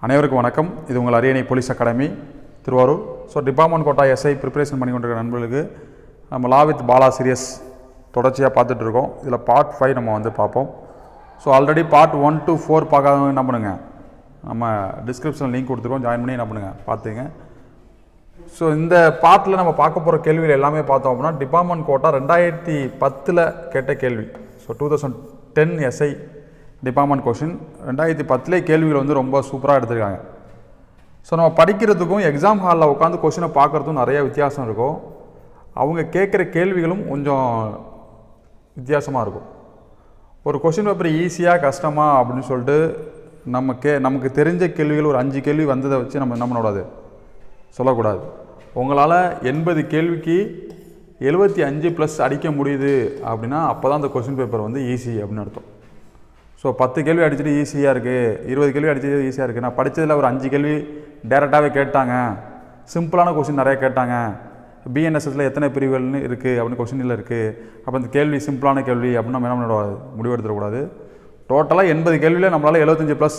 அனைவருக்கும் வணக்கம். இது உங்கள் Ariyanai police academy Thiruvarur. So department quota SI preparation பண்ணி கொண்டிருக்கிற நண்பர்களுக்கு நம்ம லா வித் பாலா சீரியஸ் தொடர்ச்சியாக பார்த்துட்ருக்கோம். இதில் பார்ட் 5 நம்ம வந்து பார்ப்போம். ஸோ ஆல்ரெடி பார்ட் 1 to 4 பார்க்காதவங்க என்ன பண்ணுங்கள், நம்ம டிஸ்கிரிப்ஷனில் லிங்க் கொடுத்துருக்கோம், ஜாயின் பண்ணி என்ன பண்ணுங்கள் பார்த்துங்க. ஸோ இந்த பார்ட்டில் நம்ம பார்க்க போகிற கேள்விகள் எல்லாமே பார்த்தோம் அப்படின்னா டிபார்ட்மெண்ட் கோட்டா 2010 கேட்ட கேள்வி. ஸோ 2010 எஸ்ஐ டிபார்ட்மெண்ட் கொஷின் 2010 கேள்விகள் வந்து ரொம்ப சூப்பராக எடுத்துருக்காங்க. ஸோ நம்ம படிக்கிறதுக்கும் எக்ஸாம் ஹாலில் உட்காந்து கொஷினை பார்க்குறதுக்கும் நிறைய வித்தியாசம் இருக்கும். அவங்க கேட்குற கேள்விகளும் கொஞ்சம் வித்தியாசமாக இருக்கும். ஒரு கொஷின் பேப்பர் ஈஸியாக கஷ்டமா அப்படின்னு சொல்லிட்டு நமக்கு தெரிஞ்ச கேள்விகள் ஒரு 5 கேள்வி வந்ததை வச்சு நம்ம என்ன பண்ணக்கூடாது, சொல்லக்கூடாது. உங்களால் 80 கேள்விக்கு 75+ அடிக்க முடியுது அப்படின்னா அப்போ தான் அந்த கொஷின் பேப்பர் வந்து ஈஸி அப்படின்னு அர்த்தம். ஸோ 10 கேள்வி அடிச்சுட்டு ஈஸியாக இருக்குது, 20 கேள்வி அடிச்சது ஈஸியாக இருக்குது. நான் படித்ததில் ஒரு 5 கேள்வி டேரெக்டாகவே கேட்டாங்க, சிம்பிளான கொஷின் நிறையா கேட்டாங்க. பிஎன்எஸ்எஸில் எத்தனை பிரிவுகள்னு இருக்குது அப்படின்னு கொஷினில் இருக்குது. அப்போ இந்த கேள்வி சிம்பிளான கேள்வி அப்படின்னு நம்ம என்ன பண்ணக்கூடாது, முடிவெடுத்துடக்கூடாது. டோட்டலாக 80 கேள்வியில் நம்மளால் 75+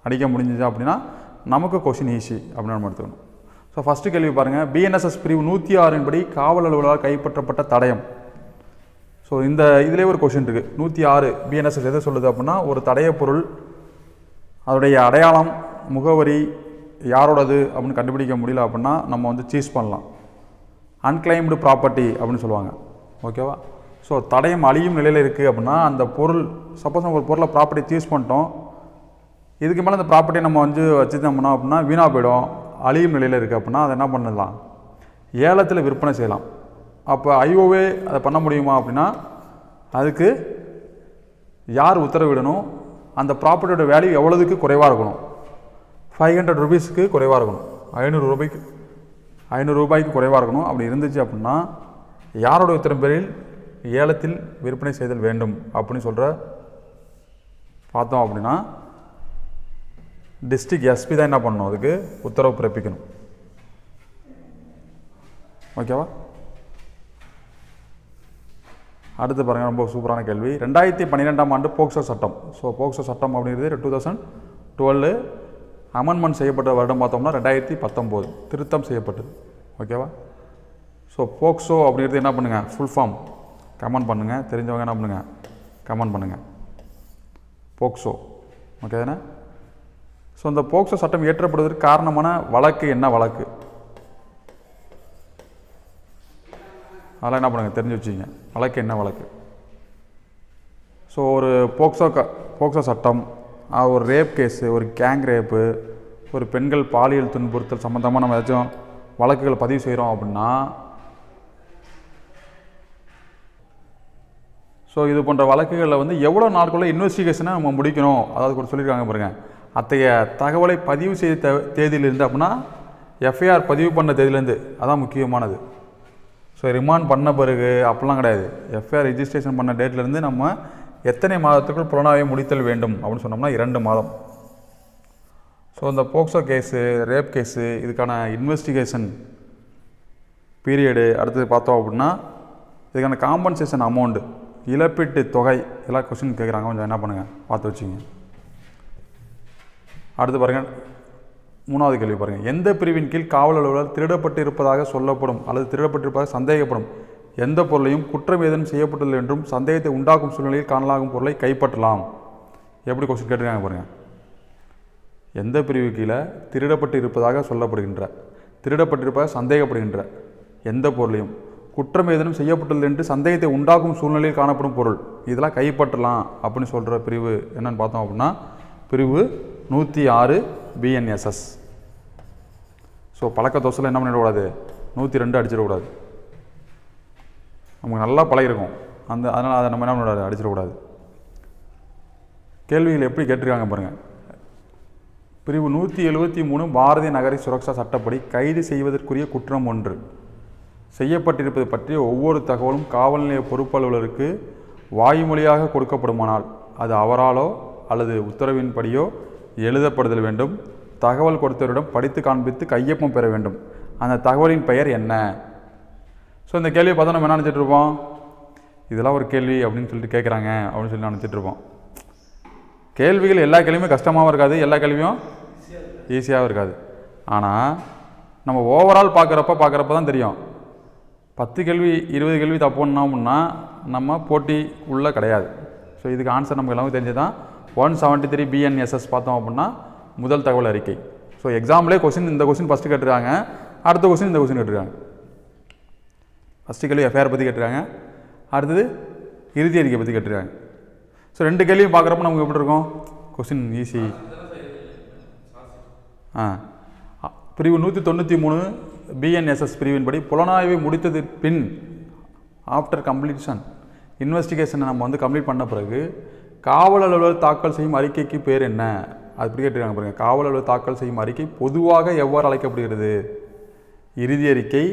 அடிக்க முடிஞ்சிச்சு அப்படின்னா நமக்கு கொஷின் ஈஸி அப்படின்னு நம்ம எடுத்துக்கணும். ஸோ ஃபஸ்ட்டு கேள்வி பாருங்கள். பிஎன்எஸ்எஸ் பிரிவு 106 படி காவல் அலுவலரால் கைப்பற்றப்பட்ட தடயம். ஸோ இந்த இதிலே ஒரு கொஷின் இருக்குது. 106 பிஎன்எஸ்எஸ் எதை சொல்லுது அப்படின்னா, ஒரு தடய பொருள் அதோடைய அடையாளம் முகவரி யாரோடது அப்படின்னு கண்டுபிடிக்க முடியல அப்படின்னா நம்ம வந்து சீஸ் பண்ணலாம். அன்கிளைம்டு ப்ராப்பர்ட்டி அப்படின்னு சொல்லுவாங்க. ஓகேவா? ஸோ தடயம் அழியும் நிலையில் இருக்குது அப்படின்னா அந்த பொருள், சப்போஸ் நம்ம ஒரு பொருளை ப்ராப்பர்ட்டி சீஸ் பண்ணிட்டோம், இதுக்கு மேலே அந்த ப்ராப்பர்ட்டியை நம்ம வந்து வச்சுருந்தோம்னா அப்படின்னா வீணாக போயிடும், அழியும் நிலையில் இருக்குது அப்படின்னா அதை என்ன பண்ணலாம், ஏலத்தில் விற்பனை செய்யலாம். அப்போ ஐஓவே அதை பண்ண முடியுமா அப்படின்னா அதுக்கு யார் உத்தரவிடணும், அந்த ப்ராப்பர்ட்டியோட வேல்யூ எவ்வளோதுக்கு குறைவாக இருக்கணும், 500 ரூபீஸ்க்கு குறைவாக இருக்கணும், 500 ரூபாய்க்கு குறைவாக இருக்கணும். அப்படி இருந்துச்சு அப்படின்னா யாரோட உத்தரவு பேரில் ஏலத்தில் விற்பனை செய்தல் வேண்டும் அப்படின்னு சொல்கிற பார்த்தோம் அப்படின்னா டிஸ்ட்ரிக்ட் எஸ்பி தான் என்ன பண்ணணும், அதுக்கு உத்தரவு பிறப்பிக்கணும். ஓகேவா? அடுத்து பாருங்கள், ரொம்ப சூப்பரான கேள்வி. 2012ஆம் ஆண்டு போக்சோ சட்டம். ஸோ போக்சோ சட்டம் அப்படிங்கிறது 2012 அமெண்ட்மெண்ட் செய்யப்பட்ட வருடம் பார்த்தோம்னா 2019 திருத்தம் செய்யப்பட்டது. ஓகேவா? ஸோ போக்சோ அப்படிங்கிறது என்ன பண்ணுங்கள், ஃபுல் ஃபார்ம் கமெண்ட் பண்ணுங்கள், தெரிஞ்சவங்க என்ன பண்ணுங்கள் கமெண்ட் பண்ணுங்கள். போக்சோ ஓகே தானே? ஸோ இந்த போக்சோ சட்டம் இயற்றப்படுவதற்கு காரணமான வழக்கு என்ன வழக்கு, அதெல்லாம் என்ன பண்ணுங்கள் தெரிஞ்சு வச்சுக்கிங்க. வழக்கு என்ன வழக்கு? ஸோ ஒரு போக்சோ சட்டம், ஒரு ரேப் கேஸு, ஒரு கேங் ரேப்பு, ஒரு பெண்கள் பாலியல் துன்புறுத்தல் சம்மந்தமாக நம்ம ஏதாச்சும் வழக்குகள் பதிவு செய்கிறோம் அப்படின்னா ஸோ இது போன்ற வழக்குகளில் வந்து எவ்வளோ நாட்களுள்ள இன்வெஸ்டிகேஷனை நம்ம முடிக்கணும், அதாவது கூட சொல்லியிருக்காங்க பாருங்கள். அத்தகைய தகவலை பதிவு செய்த தேதியிலிருந்து அப்படின்னா எஃப்ஐஆர் பதிவு பண்ண தேதியிலேருந்து, அதான் முக்கியமானது. ஸோ ரிமாண்ட் பண்ண பிறகு அப்படிலாம் கிடையாது, எஃப்ஐஆர் ரிஜிஸ்ட்ரேஷன் பண்ண டேட்லேருந்து நம்ம எத்தனை மாதத்துக்குள் புலனாய்வை முடித்தல் வேண்டும் அப்படின்னு சொன்னோம்னா 2 மாதம். ஸோ இந்த போக்சோ கேஸு, ரேப் கேஸு இதுக்கான இன்வெஸ்டிகேஷன் பீரியடு. அடுத்தது பார்த்தோம் அப்படின்னா இதுக்கான காம்பன்சேஷன் அமௌண்ட்டு, இழப்பீட்டு தொகை, எல்லாம் கொஸ்டின் கேட்குறாங்க, கொஞ்சம் என்ன பண்ணுங்கள் பார்த்து வச்சுங்க. அடுத்து பாருங்கள், 3வது கேள்வி பாருங்கள். எந்த பிரிவின் கீழ் காவல் அலுவலர் திருடப்பட்டு இருப்பதாக சொல்லப்படும் அல்லது திருடப்பட்டிருப்பதாக சந்தேகப்படும் எந்த பொருளையும் குற்றம் ஏதேனும் செய்யப்பட்டுள்ளது என்றும் சந்தேகத்தை உண்டாக்கும் சூழ்நிலையில் காணலாகும் பொருளை கைப்பற்றலாம். எப்படி கொஸ்டின் கேட்டிருக்காங்க பாருங்கள். எந்த பிரிவு கீழே திருடப்பட்டு இருப்பதாக சொல்லப்படுகின்ற, திருடப்பட்டிருப்பதாக சந்தேகப்படுகின்ற எந்த பொருளையும் குற்றம் ஏதேனும் செய்யப்பட்டுள்ளது என்று சந்தேகத்தை உண்டாக்கும் சூழ்நிலையில் காணப்படும் பொருள், இதெல்லாம் கைப்பற்றலாம் அப்படின்னு சொல்கிற பிரிவு என்னன்னு பார்த்தோம் அப்படின்னா பிரிவு 106 பிஎன்எஸ்எஸ். ஸோ பழக்க தோசையில் என்ன பண்ணிடக்கூடாது, 102 அடிச்சிடக்கூடாது. நமக்கு நல்லா பழகிருக்கும் அதனால் அதை நம்ம என்ன பண்ணக்கூடாது, அடிச்சிடக்கூடாது. கேள்விகள் எப்படி கேட்டிருக்காங்க பாருங்கள். பிரிவு 173 பாரதிய நகர சுரக்ஷா சட்டப்படி கைது செய்வதற்குரிய குற்றம் ஒன்று செய்யப்பட்டிருப்பது பற்றிய ஒவ்வொரு தகவலும் காவல் நிலைய பொறுப்பாளருக்கு வாய்மொழியாக கொடுக்கப்படுமானால் அது அவராலோ அல்லது உத்தரவின்படியோ எழுதப்படுதல் வேண்டும். தகவல் கொடுத்தவரிடம் படித்து காண்பித்து கையொப்பம் பெற வேண்டும். அந்த தகவலின் பெயர் என்ன? ஸோ இந்த கேள்வியை பார்த்தா நம்ம என்ன நினச்சிட்டு இருப்போம், இதெல்லாம் ஒரு கேள்வி அப்படின்னு சொல்லிட்டு கேட்குறாங்க அப்படின்னு சொல்லி நினச்சிட்டு இருப்போம். கேள்விகள் எல்லா கேள்வியுமே கஷ்டமாகவும் இருக்காது, எல்லா கேள்வியும் ஈஸியாகவும் இருக்காது. ஆனால் நம்ம ஓவரால் பார்க்குறப்ப தான் தெரியும். 10 கேள்வி 20 கேள்வி தப்பு பண்ணோம்னா நம்ம போட்டி உள்ளே கிடையாது. ஸோ இதுக்கு ஆன்சர் நமக்கு எல்லாமே தெரிஞ்சு தான் 173 BNSS பார்த்தோம் அப்படின்னா முதல் தகவல் அறிக்கை. ஸோ எக்ஸாம்லேயே இந்த கொஸ்டின் ஃபஸ்ட்டு கேட்டிருக்காங்க, அடுத்த கொஸ்டின் இந்த கொஸ்டின் கேட்டிருக்காங்க. ஃபஸ்ட்டு கேள்வி எஃப்ஐஆர் பற்றி கேட்டிருக்காங்க, அடுத்தது இறுதி அறிக்கை பற்றி கேட்டிருக்காங்க. ஸோ 2 கேள்வியும் பார்க்குறப்ப நமக்கு எப்படி இருக்கும்? Question easy. பிரிவு 193 BNSS பிரிவின்படி புலனாய்வை முடித்தது பின் ஆஃப்டர் கம்ப்ளீஷன் இன்வெஸ்டிகேஷனை நம்ம வந்து கம்ப்ளீட் பண்ண பிறகு காவல் அலுவலர் தாக்கல் செய்யும் அறிக்கைக்கு பேர் என்ன? அப்படி கேட்டிருக்காங்க பாருங்க. காவல் அலுவலர் தாக்கல் செய்யும் அறிக்கை பொதுவாக எவ்வாறு அழைக்கப்படுகிறது? இறுதி அறிக்கை,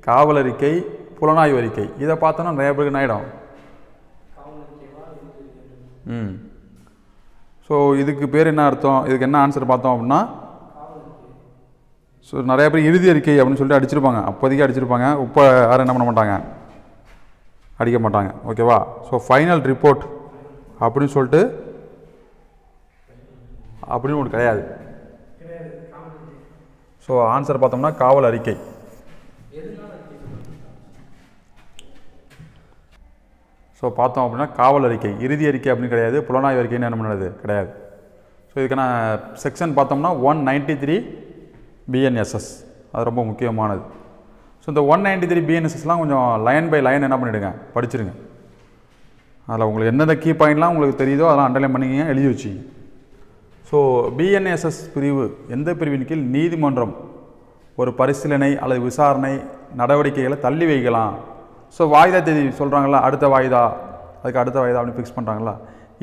காவல் அறிக்கை, புலனாய்வு அறிக்கை. இதை பார்த்தோன்னா நிறைய பேருக்கு என்ன ஆகிடும்? ஸோ இதுக்கு பேர் என்ன அர்த்தம்? இதுக்கு என்ன ஆன்சர் பார்த்தோம் அப்படின்னா, ஸோ நிறைய பேர் இறுதி அறிக்கை அப்படின்னு சொல்லிட்டு அடிச்சிருப்பாங்க, அப்போதைக்கு அடிச்சிருப்பாங்க. இப்போ யாரும் என்ன பண்ண மாட்டாங்க, அடிக்க மாட்டாங்க. ஓகேவா? ஸோ ஃபைனல் ரிப்போர்ட் அப்படின்னு சொல்லிட்டு அப்படின்னு ஒன்று கிடையாது. ஸோ ஆன்சர் பார்த்தோம்னா காவல் அறிக்கை. ஸோ பார்த்தோம் அப்படின்னா காவல் அறிக்கை, இறுதி அறிக்கை அப்படின்னு கிடையாது. புலனாய்வு அறிக்கைன்னு என்ன பண்ணுறது கிடையாது. ஸோ இதுக்கான செக்ஷன் பார்த்தோம்னா 193 BNSS, அது ரொம்ப முக்கியமானது. ஸோ இந்த 193 BNSSலாம் கொஞ்சம் லைன் பை லைன் என்ன பண்ணிவிடுங்க, படிச்சிருங்க. அதில் உங்களுக்கு எந்தெந்த கீ பாயிண்ட்லாம் உங்களுக்கு தெரியுதோ அதெல்லாம் அண்டர்லைன் பண்ணிக்கிங்க, எழுதி வச்சிங்க. ஸோ BNSS பிரிவு எந்த பிரிவின் கீழ் நீதிமன்றம் ஒரு பரிசீலனை அல்லது விசாரணை நடவடிக்கைகளை தள்ளி வைக்கலாம்? ஸோ வாய்தா தேதி சொல்கிறாங்களா, அடுத்த வாய்தா, அதுக்கு அடுத்த வாய்தா அப்படின்னு ஃபிக்ஸ் பண்ணுறாங்களா,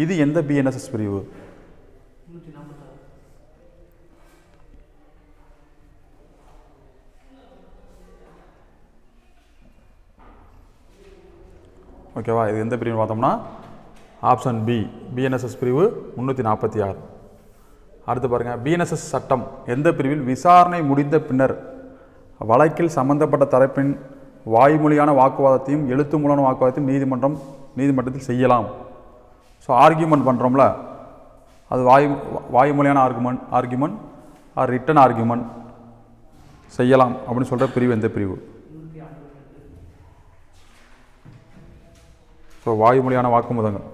இது எந்த BNSS பிரிவு? ஓகேவா? இது எந்த பிரிவுன்னு பார்த்தோம்னா ஆப்ஷன் பி, BNSS பிரிவு 346. அடுத்து பாருங்கள், BNSS சட்டம் எந்த பிரிவில் விசாரணை முடிந்த பின்னர் வழக்கில் சம்பந்தப்பட்ட தரப்பின் வாய்மொழியான வாக்குவாதத்தையும் எழுத்து மூலமான வாக்குவாதத்தையும் நீதிமன்றத்தில் செய்யலாம்? ஸோ ஆர்கியூமெண்ட் பண்ணுறோம்ல, அது வாய்மொழியான ஆர்கியூமெண்ட் ஆர் ரிட்டன் ஆர்கியூமெண்ட் செய்யலாம் அப்படின்னு சொல்கிற பிரிவு எந்த பிரிவு? ஸோ வாய்மொழியான வாக்குமூலங்கள்.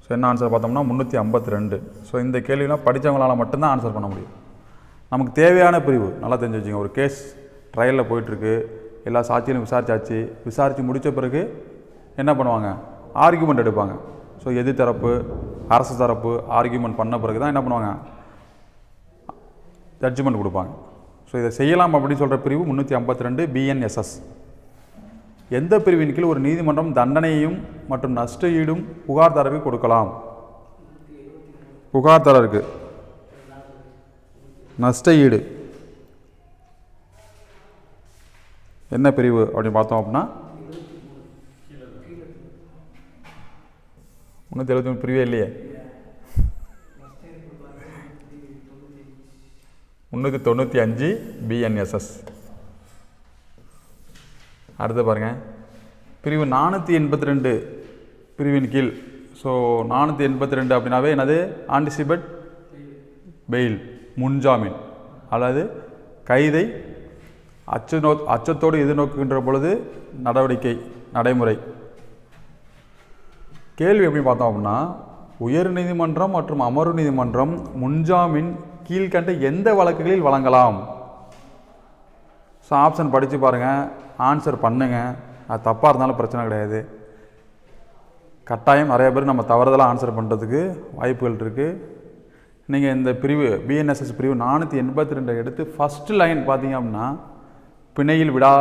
ஸோ என்ன ஆன்சர் பார்த்தோம்னா 352. ஸோ இந்த கேள்விலாம் படித்தவங்களால் மட்டும்தான் ஆன்சர் பண்ண முடியும். நமக்கு தேவையான பிரிவு நல்லா தெரிஞ்சு வச்சுங்க. ஒரு கேஸ் ட்ரையலில் போயிட்டுருக்கு, எல்லா சாட்சியிலும் விசாரித்து முடித்த பிறகு என்ன பண்ணுவாங்க, ஆர்கியூமெண்ட் எடுப்பாங்க. ஸோ எதிர் தரப்பு அரசு தரப்பு ஆர்கியூமெண்ட் பண்ண பிறகு தான் என்ன பண்ணுவாங்க, ஜட்ஜ்மெண்ட் கொடுப்பாங்க. ஸோ இதை செய்யலாம் அப்படின்னு சொல்கிற பிரிவு 352 BNSS. எந்த பிரிவின் கீழ் ஒரு நீதிமன்றம் தண்டனையும் மற்றும் நஷ்ட ஈடும் புகார்தாரருக்கு கொடுக்கலாம்? புகார்தாரருக்கு நஷ்ட ஈடு என்ன பிரிவு அப்படின்னு பார்த்தோம் அப்படின்னா 373 பிரிவே இல்லையே, 395 BNSS. அடுத்து பாருங்கள், பிரிவு 482 பிரிவின் கீழ். ஸோ 482 அப்படின்னாவே என்னது, ஆன்டிசிபேட் பெயில், முன்ஜாமீன் அல்லது கைதை அச்சத்தோடு எதிர்நோக்குகின்ற பொழுது நடைமுறை. கேள்வி எப்படி பார்த்தோம் அப்படின்னா, உயர் நீதிமன்றம் மற்றும் அமர்வு நீதிமன்றம் முன்ஜாமீன் கீழ்கண்ட எந்த வழக்குகளில் வழங்கலாம்? ஸோ ஆப்ஷன் படித்து பாருங்கள், ஆன்சர் பண்ணுங்கள். அது தப்பாக இருந்தாலும் பிரச்சனை கிடையாது. கட்டாயம் நிறைய பேர் நம்ம தவறுதலாக ஆன்சர் பண்ணுறதுக்கு வாய்ப்புகள் இருக்குது. நீங்கள் இந்த பிரிவு BNSS பிரிவு 482 எடுத்து ஃபஸ்ட்டு லைன் பார்த்தீங்க அப்படின்னா பிணையில் விடா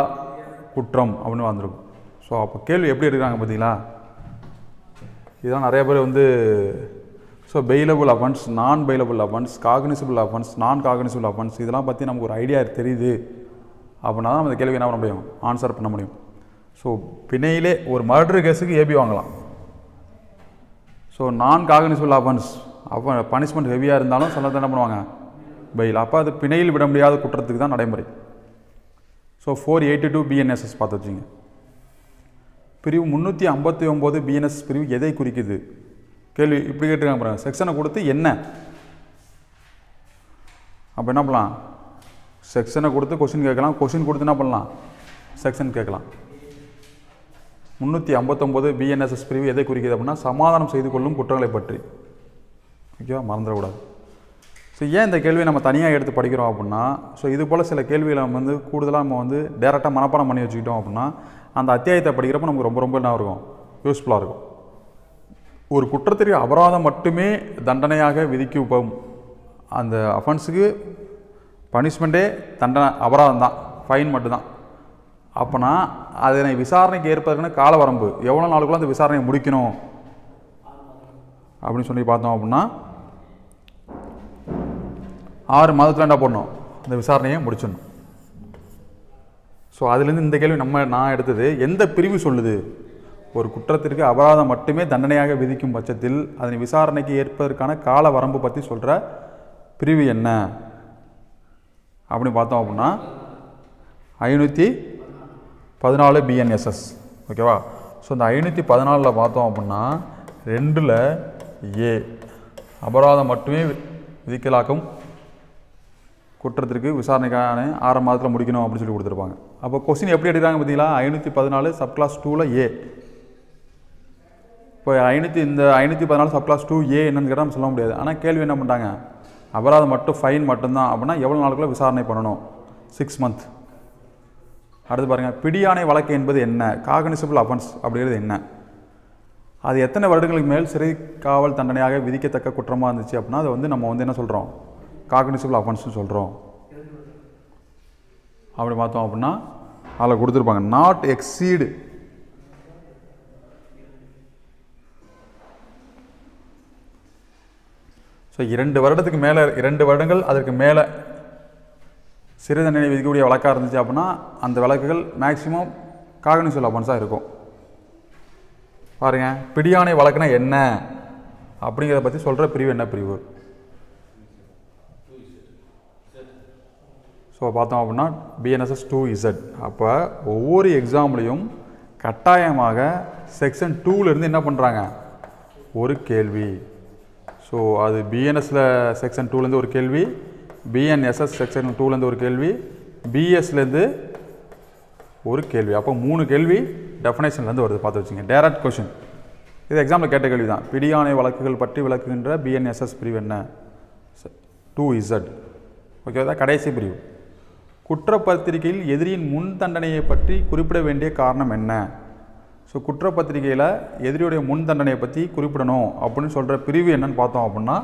குற்றம் அப்படின்னு வந்திருக்கும். ஸோ அப்போ கேள்வி எப்படி எடுக்கிறாங்க பார்த்தீங்களா? இதெல்லாம் நிறைய பேர் வந்து ஸோ பெயிலபிள் அஃபென்ஸ், நான் பெயிலபிள் அஃபென்ஸ், காக்னிசிபிள் அஃபென்ஸ், நான் காக்னிசிபிள் அஃபென்ஸ், இதெல்லாம் பற்றி நமக்கு ஒரு ஐடியா தெரியுது அப்படின்னா தான் நம்ம இந்த கேள்வி என்ன பண்ண முடியும், ஆன்சர் பண்ண முடியும். ஸோ பிணையிலே ஒரு மர்டர் கேஸுக்கு ஏபி வாங்கலாம். ஸோ நான் காக்னிசிபிள் அஃபென்ஸ் அப்போ பனிஷ்மெண்ட் ஹெவியாக இருந்தாலும் சில என்ன பண்ணுவாங்க, பெயில். அப்போ அது பிணையில் விட முடியாத குற்றத்துக்கு தான் நடைமுறை. ஸோ 482 BNSS பார்த்து வச்சுங்க. பிரிவு 359 BNSS பிரிவு எதை குறிக்குது? கேள்வி இப்படி கேட்டுருக்காங்க பாருங்கள். செக்ஷனை கொடுத்து என்ன அப்போ என்ன பண்ணலாம், செக்ஷனை கொடுத்து கொஷின் கேட்கலாம், கொஷின் கொடுத்து என்ன பண்ணலாம், செக்ஷன் கேட்கலாம். 359 பிஎன்எஸ்எஸ் பிரிவு எதை குறிக்கிறது அப்படின்னா சமாதானம் செய்து கொள்ளும் குற்றங்களை பற்றி. ஓகேவா, மறந்துடக்கூடாது. ஸோ ஏன் இந்த கேள்வியை நம்ம தனியாக எடுத்து படிக்கிறோம் அப்படின்னா, ஸோ இது போல் சில கேள்விகளை நம்ம வந்து கூடுதலாக நம்ம வந்து டேரெக்டாக மனப்பாடம் பண்ணி வச்சுக்கிட்டோம் அப்படின்னா அந்த அத்தியாயத்தை படிக்கிறப்ப நமக்கு ரொம்ப ரொம்ப என்ன இருக்கும், யூஸ்ஃபுல்லாக இருக்கும். ஒரு குற்றத்திற்கு அபராதம் மட்டுமே தண்டனையாக விதிக்கும் அந்த அஃபென்ஸுக்கு பனிஷ்மெண்ட்டே தண்டனை அபராதம் தான், ஃபைன் மட்டும்தான். அப்போனா அதனை விசாரணைக்கு ஏற்பதற்கான கால வரம்பு எவ்வளோ நாளுக்குள்ள அந்த விசாரணையை முடிக்கணும் அப்படின்னு சொல்லி பார்த்தோம் அப்படின்னா 6 மாதத்தில் என்ன பண்ணணும், அந்த விசாரணையை முடிச்சிடணும். ஸோ அதுலேருந்து இந்த கேள்வி நான் எடுத்தது எந்த பிரிவு சொல்லுது, ஒரு குற்றத்திற்கு அபராதம் மட்டுமே தண்டனையாக விதிக்கும் பட்சத்தில் அதனை விசாரணைக்கு ஏற்பதற்கான கால வரம்பு பற்றி சொல்கிற பிரிவு என்ன அப்படின்னு பார்த்தோம் அப்படின்னா 514 பிஎன்எஸ்எஸ். ஓகேவா. ஸோ இந்த 514 பார்த்தோம் அப்படின்னா 2ல் ஏ அபராதம் மட்டுமே விதிக்கலாக்கும் குற்றத்திற்கு விசாரணைக்கான 6 மாதத்தில் முடிக்கணும் அப்படின்னு சொல்லி கொடுத்துருப்பாங்க. அப்போ கொஸ்டின் எப்படி எடுக்கிறாங்க பார்த்தீங்களா, 514 சப்கிளாஸ் 2ல் ஏ. இப்போ இந்த 514 சப்கிளாஸ் 2A என்னன்னு கேட்டால் நம்ம சொல்ல முடியாது. ஆனால் கேள்வி என்ன பண்ணிட்டாங்க, அபராதம் மட்டும் ஃபைன் மட்டும்தான் அப்படின்னா எவ்வளோ நாளுக்குள்ள விசாரணை பண்ணணும், 6 மந்த். அடுத்து பாருங்கள், பிடியாணை வழக்கு என்பது என்ன, காகனிசபிள் அஃபென்ஸ் அப்படிங்கிறது என்ன, அது எத்தனை வருடங்களுக்கு மேல் சிறை காவல் தண்டனையாக விதிக்கத்தக்க குற்றமாக இருந்துச்சு அப்படின்னா அதை வந்து நம்ம வந்து என்ன சொல்கிறோம், காகனிசபிள் அஃபென்ஸ்னு சொல்கிறோம். அப்படி பார்த்தோம் அப்படின்னா அதில் கொடுத்துருப்பாங்க நாட் எக்ஸீடு ஸோ 2 வருடத்துக்கு மேலே 2 வருடங்கள் அதற்கு மேலே சிறை தண்டனை விதிக்கக்கூடிய வழக்காக இருந்துச்சு அப்படின்னா அந்த வழக்குகள் மேக்சிமம் காகனிசபிள் அஃபென்ஸாக இருக்கும். பாருங்கள், பிடியாணை வழக்குனா என்ன அப்படிங்கிறத பற்றி சொல்கிற பிரிவு என்ன பிரிவு. ஸோ பார்த்தோம் அப்படின்னா பிஎன்எஸ்எஸ் 2Z. அப்போ ஒவ்வொரு எக்ஸாம்லேயும் கட்டாயமாக செக்ஷன் 2லேருந்து என்ன பண்ணுறாங்க, ஒரு கேள்வி. ஸோ அது பிஎன்எஸில் செக்ஷன் 2லேருந்து ஒரு கேள்வி, பிஎன்எஸ்எஸ் செக்ஷன் 2லேருந்து ஒரு கேள்வி, பிஎஸ்லேருந்து ஒரு கேள்வி. அப்போ 3 கேள்வி டெஃபினேஷன்லேருந்து வருது, பார்த்து வச்சுங்க. டைரக்ட் கொஷின், இது எக்ஸாமில் கேட்ட கேள்வி தான். பிடியாணை வழக்குகள் பற்றி விளக்குகின்ற பிஎன்எஸ்எஸ் பிரிவு என்ன, 2Z. ஓகேவா, கடைசி பிரிவு. குற்றப்பத்திரிகையில் எதிரியின் முன் தண்டனையை பற்றி குறிப்பிட வேண்டிய காரணம் என்ன. ஸோ குற்றப்பத்திரிகையில் எதிரியுடைய முன் தண்டனையை பற்றி குறிப்பிடணும் அப்படின்னு சொல்கிற பிரிவு என்னன்னு பார்த்தோம் அப்படின்னா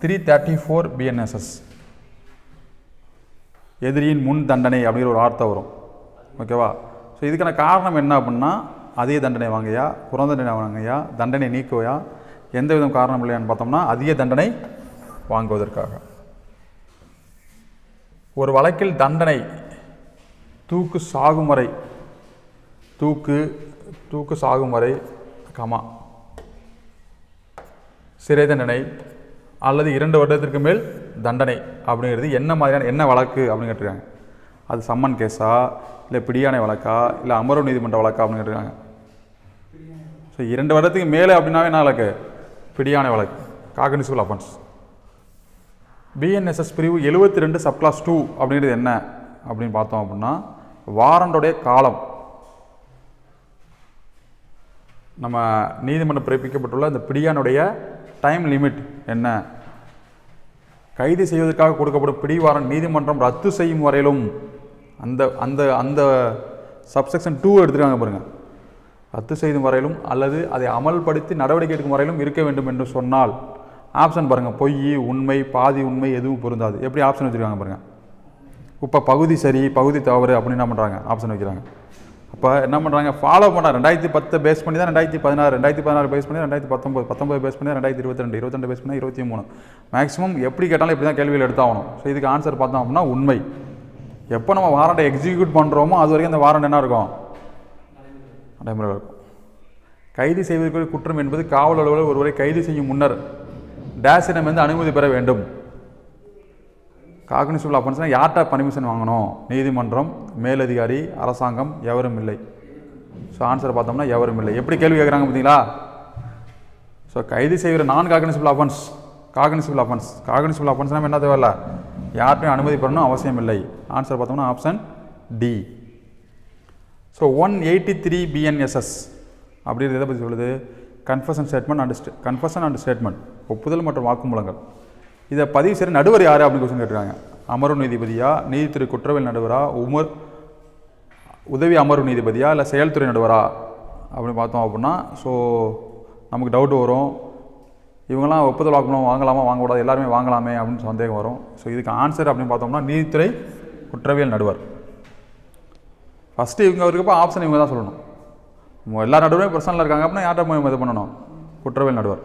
334 பிஎன்எஸ்எஸ். எதிரியின் முன் தண்டனை அப்படிங்கிற ஒரு வார்த்தை வரும். ஓகேவா. ஸோ இதுக்கான காரணம் என்ன அப்படின்னா அதிக தண்டனை வாங்கையா, குறைந்த தண்டனை வாங்கையா, தண்டனை நீக்குவையா, எந்த விதம் காரணம் இல்லையான்னு பார்த்தோம்னா அதிக தண்டனை வாங்குவதற்காக. ஒரு வழக்கில் தண்டனை தூக்கு சாகும் வரை, தூக்கு சாகும் வரை சிறை தண்டனை அல்லது 2 வருடத்திற்கு மேல் தண்டனை அப்படிங்கிறது என்ன மாதிரியான என்ன வழக்கு அப்படின்னு கேட்டிருக்காங்க. அது சம்மன் கேஸா, இல்லை பிடியாணை வழக்கா, இல்லை அமர்வு நீதிமன்ற வழக்கா அப்படின்னு கேட்டிருக்காங்க. ஸோ 2 வருடத்துக்கு மேலே அப்படின்னாவே என்ன வழக்கு, பிடியாணை வழக்கு, காகனிசபிள் அஃபென்ஸ். பிஎன்எஸ்எஸ் பிரிவு 72 சப்கிளாஸ் 2 அப்படிங்கிறது என்ன அப்படின்னு பார்த்தோம் அப்படின்னா வாரண்டோடைய காலம். நம்ம நீதிமன்றம் பிறப்பிக்கப்பட்டுள்ள இந்த பிடியானுடைய டைம் லிமிட் என்ன, கைது செய்வதற்காக கொடுக்கப்படும் பிடி வாரண்ட் நீதிமன்றம் ரத்து செய்யும் வரையிலும், அந்த அந்த அந்த சப்செக்ஷன் 2 எடுத்துருக்காங்க பாருங்கள், ரத்து செய்யும் வரையிலும் அல்லது அதை அமல்படுத்தி நடவடிக்கை எடுக்கும் வரையிலும் இருக்க வேண்டும் என்று சொன்னால் ஆப்ஷன் பாருங்கள், பொய், உண்மை, பாதி உண்மை எதுவும் பொருந்தாது. எப்படி ஆப்ஷன் வச்சுருக்காங்க பாருங்கள். இப்போ பகுதி சரி பகுதி தவறு அப்படின்னு என்ன பண்ணுறாங்க, ஆப்ஷன் வைக்கிறாங்க. அப்போ என்ன பண்ணுறாங்க, ஃபாலோ பண்ணுறாங்க. 2010 பேஸ் பண்ணி தான் 2016, 2016 பேஸ் பண்ணி 2019, 19 பேஸ் பண்ணி 2022, 22 பேஸ் பண்ணி 23. மேக்ஸிமம் எப்படி கேட்டாலும் இப்படி தான் கேள்வியில் எடுத்தாகணும். ஸோ இதுக்கு ஆன்சர் பார்த்தோம் அப்படின்னா உண்மை. எப்போ நம்ம வாரண்டை எக்ஸிக்யூட் பண்ணுறோமோ அது வரைக்கும் அந்த வாரண்ட் என்ன இருக்கும், நடைமுறையில் இருக்கும். கைது செய்வதற்கு குற்றம் என்பது காவல் அலுவலர் ஒருவரை கைது செய்யும் முன்னர் டேஷிடமிருந்து அனுமதி பெற வேண்டும். காகனிசபிள் அஃபென்ஸ்னால் யார்கிட்ட பர்மிஷன் வாங்கணும், நீதிமன்றம், மேலதிகாரி, அரசாங்கம், எவரும் இல்லை. ஸோ ஆன்சர் பார்த்தோம்னா எவரும் இல்லை. எப்படி கேள்வி கேட்குறாங்க பார்த்தீங்களா. ஸோ கைது செய்கிற நான் காகனிசபிள் அஃபென்ஸ், காகனிசபிள் அஃபென்ஸ்னால் என்ன தேவையில்ல, யார்கிட்டையும் அனுமதி பெறணும் அவசியம் இல்லை. ஆன்சர் பார்த்தோம்னா ஆப்ஷன் டி. ஸோ 183 BNSS அப்படிங்கிறது எதை பற்றி சொல்லுது? கன்ஃபஷன் அண்ட் ஸ்டேட்மெண்ட், ஒப்புதல் மற்றும் வாக்குமூலங்கள். இதை பதிவு செய்கிற நடுவர் யார் அப்படின்னு கொஸ்டின் கேட்டிருக்காங்க. அமர்வு நீதிபதியா, நீதித்துறை குற்றவியல் நடுவரா, உதவி அமர்வு நீதிபதியா, இல்லை செயல்துறை நடுவரா அப்படின்னு பார்த்தோம் அப்படின்னா ஸோ நமக்கு டவுட் வரும். இவங்கெல்லாம் ஒப்புதல் வாக்குமூலம் வாங்கலாமா வாங்கக்கூடாது, எல்லாருமே வாங்கலாமே அப்படின்னு சந்தேகம் வரும். ஸோ இதுக்கு ஆன்சர் அப்படின்னு பார்த்தோம்னா நீதித்துறை குற்றவியல் நடுவர். ஃபஸ்ட்டு இவங்க இருக்கப்போ ஆப்ஷன் இவங்க தான் சொல்லணும். எல்லா நடுவரும் பிரச்சனையில் இருக்காங்க அப்படின்னா யார்கிட்ட இது பண்ணணும்? குற்றவியல் நடுவர்.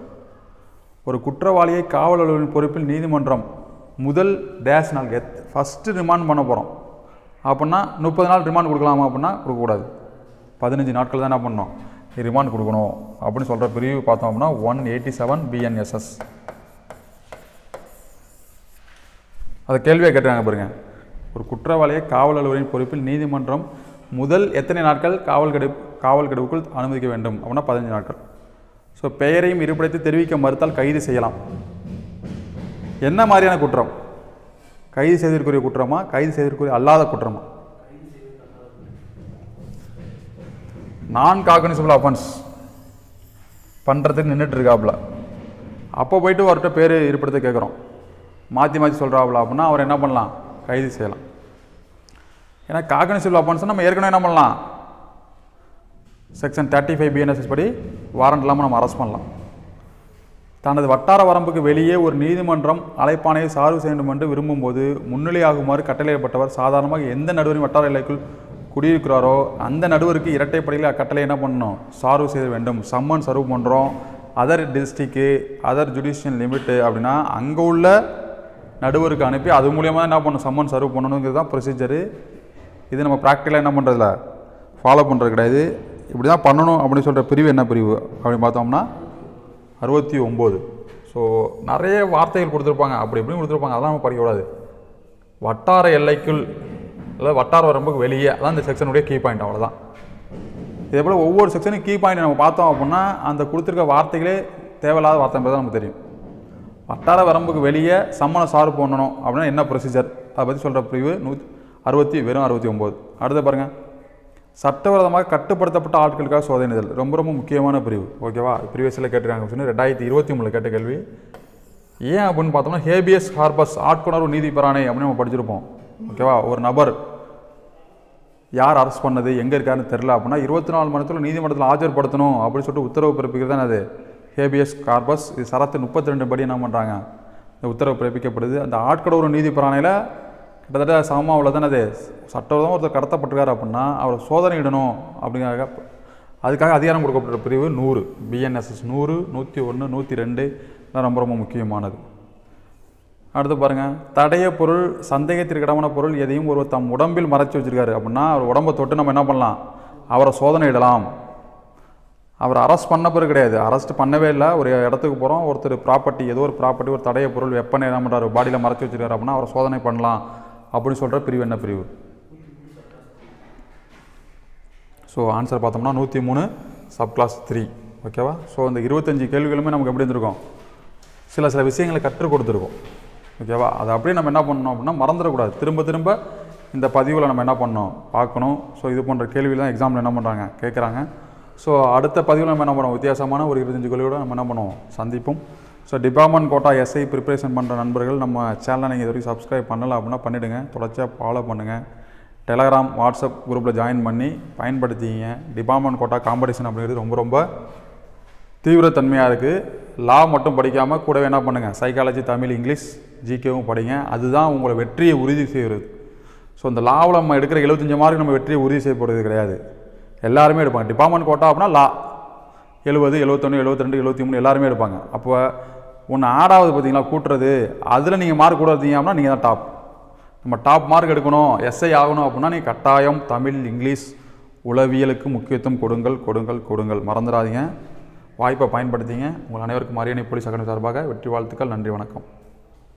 ஒரு குற்றவாளியை காவல் அலுவலரின் பொறுப்பில் நீதிமன்றம் முதல் டேஷ் நாள் ஃபஸ்ட்டு ரிமாண்ட் பண்ண போகிறோம் அப்படின்னா 30 நாள் ரிமாண்ட் கொடுக்கலாமா அப்படின்னா கொடுக்கக்கூடாது. 15 நாட்கள் தான் என்ன பண்ணணும்? ரிமாண்ட் கொடுக்கணும் அப்படின்னு சொல்கிற பிரிவு பார்த்தோம் அப்படின்னா 187 BNSS. அதை கேள்வியாக கேட்டுறாங்க பாருங்க. ஒரு குற்றவாளியை காவல் அலுவலரின் பொறுப்பில் நீதிமன்றம் முதல் எத்தனை நாட்கள் காவல் கெடுவுக்குள் அனுமதிக்க வேண்டும் அப்படின்னா 15 நாட்கள். ஸோ பெயரையும் இருப்பிடத்தை தெரிவிக்க மறுத்தால் கைது செய்யலாம். என்ன மாதிரியான குற்றம்? கைது செய்வதற்குரிய குற்றமா, கைது செய்வதற்குரிய அல்லாத குற்றமா? நான் காக்னிசபிள் அஃபென்ஸ் பண்ணுறதுக்கு நின்றுட்டு இருக்காப்புல, அப்போ போயிட்டு அவர்கிட்ட பேர் இருப்பிடத்தை கேட்குறோம், மாற்றி சொல்கிறாப்புல அப்படின்னா அவர் என்ன பண்ணலாம்? கைது செய்யலாம். ஏன்னா காக்னிசபிள் அஃபென்ஸ் நம்ம ஏற்கனவே என்ன பண்ணலாம்? செக்ஷன் 35 BNSS படி வாரண்ட் இல்லாமல் நம்ம அரெஸ்ட் பண்ணலாம். தனது வட்டார வரம்புக்கு வெளியே ஒரு நீதிமன்றம் அழைப்பானையை சார்பு செய்ய வேண்டும் என்று விரும்பும்போது முன்னிலையாகுமாறு கட்டளையிடப்பட்டவர் சாதாரணமாக எந்த நடுவரின் வட்டார எல்லைக்குள் குடியிருக்கிறாரோ அந்த நடுவருக்கு இரட்டைப்படையில் அக்கட்டளை என்ன பண்ணணும்? சார்பு செய்ய வேண்டும். சம்மன் சர்வ் பண்ணுறோம் அதர் டிஸ்ட்ரிக்கு, அதர் ஜுடிஷியல் லிமிட்டு அப்படின்னா அங்கே உள்ள நடுவருக்கு அனுப்பி அது மூலியமாக என்ன பண்ணணும்? சம்மன் சர்வ் பண்ணணுங்கிறது தான் ப்ரொசீஜரு. இது நம்ம ப்ராக்டிக்கலாக என்ன பண்ணுறதில்ல, ஃபாலோ பண்ணுறது கிடையாது. இப்படி தான் பண்ணணும் அப்படின்னு சொல்கிற பிரிவு என்ன பிரிவு அப்படின்னு பார்த்தோம்னா 69. ஸோ நிறைய வார்த்தைகள் கொடுத்துருப்பாங்க, அப்படி இப்படின்னு கொடுத்துருப்பாங்க, அதெல்லாம் நம்ம படிக்கக்கூடாது. வட்டார எல்லைக்குள் அதாவது வட்டார வரம்புக்கு வெளியே, அதான் இந்த செக்ஷனுடைய கீ பாயிண்ட். அவ்வளோதான். இதே போல் ஒவ்வொரு செக்ஷனும் கீ பாயிண்ட் நம்ம பார்த்தோம் அப்படின்னா அந்த கொடுத்துருக்க வார்த்தைகளே தேவையில்லாத வார்த்தை தான் நமக்கு தெரியும். வட்டார வரம்புக்கு வெளியே சம்மனை சார்பு பண்ணணும் அப்படின்னா என்ன ப்ரொசீஜர் அதை பற்றி சொல்கிற பிரிவு 69. அடுத்த பாருங்கள், சட்டவிரோதமாக கட்டுப்படுத்தப்பட்ட ஆட்களுக்காக சோதனைதல். ரொம்ப முக்கியமான பிரிவு. ஓகேவா? ப்ரீவியஸில் கேட்டிருக்காங்க சொன்னி 2023 கேட்ட கேள்வி. ஏன் அப்படின்னு பார்த்தோம்னா ஹேபியஸ் கார்பஸ் ஆட்கொணர்வு நீதி பெறானே அப்படின்னு நம்ம படிச்சிருப்போம். ஓகேவா? ஒரு நபர் யார் அரெஸ்ட் பண்ணது, எங்கே இருக்காருன்னு தெரில அப்படின்னா 24 மணி நேரத்தில் நீதிமன்றத்தில் ஆஜர்படுத்தணும் அப்படின்னு சொல்லிட்டு உத்தரவு பிறப்பிக்கிறது தான் அது ஹேபியஸ் கார்பஸ். இது சரத்து 32 படி என்ன பண்ணுறாங்க? இந்த உத்தரவு பிறப்பிக்கப்படுது. அந்த ஆட்கொணர்வு நீதி பெறானையில் கிட்டத்தட்ட சமமாக உள்ள தானே அது சட்டவிரோதமாக ஒருத்தர் கடத்தப்பட்டிருக்காரு அப்படின்னா அவரை சோதனை இடணும் அப்படிங்கிறதுக்காக அதுக்காக அதிகாரம் கொடுக்கப்பட்ட பிரிவு 100 BNSS 100, 101, 102 தான் ரொம்ப முக்கியமானது. அடுத்து பாருங்கள், தடைய பொருள் சந்தேகத்திற்கிடமான பொருள் எதையும் ஒரு தம் உடம்பில் மறைச்சி வச்சுருக்காரு அப்படின்னா அவர் உடம்பை தொட்டு நம்ம என்ன பண்ணலாம்? அவரை சோதனை இடலாம். அவர் அரெஸ்ட் பண்ண பிறகு கிடையாது, அரெஸ்ட் பண்ணவே இல்லை. ஒரு இடத்துக்கு போகிறோம், ஒருத்தர் ப்ராப்பர்ட்டி ஏதோ ஒரு ப்ராப்பர்ட்டி ஒரு தடைய பொருள் வெப்பனை என்ன பண்ணுறாரு பாடியில் மறைச்சி வச்சுருக்காரு அப்படின்னா அவரை சோதனை பண்ணலாம் அப்படின்னு சொல்கிற பிரிவு என்ன பிரிவு? ஸோ ஆன்சர் பார்த்தோம்னா 103 சப்கிளாஸ் 3. ஓகேவா? ஸோ இந்த 25 கேள்விகளுமே நமக்கு எப்படி இருந்திருக்கும்? சில விஷயங்களை கற்றுக் கொடுத்துருக்கோம். ஓகேவா? அதை அப்படியே நம்ம என்ன பண்ணணும் அப்படின்னா மறந்துடக்கூடாது. திரும்ப இந்த பதிவில் நம்ம என்ன பண்ணணும் பார்க்கணும். ஸோ இது போன்ற கேள்விகள் தான் எக்ஸாமில் என்ன பண்ணுறாங்க கேட்குறாங்க. ஸோ அடுத்த பதிவில் நம்ம என்ன பண்ணுவோம்? வித்தியாசமான ஒரு 25 கேள்வியோடு நம்ம என்ன பண்ணுவோம்? சந்திப்போம். So department quota SI preparation பண்ணுற நண்பர்கள் நம்ம சேனலை நீங்கள் இது வரைக்கும் சப்ஸ்கிரைப் பண்ணலை அப்படின்னா பண்ணிவிடுங்க. தொடர்ச்சியாக ஃபாலோ பண்ணுங்கள். டெலகிராம் வாட்ஸ்அப் குரூப்பில் ஜாயின் பண்ணி பயன்படுத்திங்க. டிபார்ட்மெண்ட் கோட்டா காம்படிஷன் அப்படிங்கிறது ரொம்ப தீவிரத்தன்மையாக இருக்குது. லா மட்டும் படிக்காமல் கூடவே என்ன பண்ணுங்கள்? சைக்காலஜி, தமிழ், இங்கிலீஷ், ஜிகேவும் படிங்க. அதுதான் உங்களை வெற்றியை உறுதி செய்கிறது. ஸோ இந்த லாவில் நம்ம எடுக்கிற 75 மார்க் நம்ம வெற்றியை உறுதி செய்யப்படுறது கிடையாது. எல்லாருமே எடுப்பாங்க. டிபார்ட்மெண்ட் கோட்டா அப்படின்னா லா 70, 71, 72, 73 எல்லாருமே எடுப்பாங்க. அப்போ ஒன்று ஆடாவது பார்த்தீங்களா கூட்டுறது, அதில் நீங்கள் மார்க் கூட எடுத்தீங்க அப்படின்னா நீங்கள் தான் டாப். நம்ம டாப் மார்க் எடுக்கணும், எஸ்ஐ ஆகணும் அப்படின்னா நீங்கள் கட்டாயம் தமிழ், இங்கிலீஷ், உளவியலுக்கு முக்கியத்துவம் கொடுங்கள். மறந்துடாதீங்க. வாய்ப்பை பயன்படுத்திங்க. உங்கள் அனைவருக்கும் அரியணை போலீஸ் அகாடமி சார்பாக வெற்றி வாழ்த்துக்கள். நன்றி, வணக்கம்.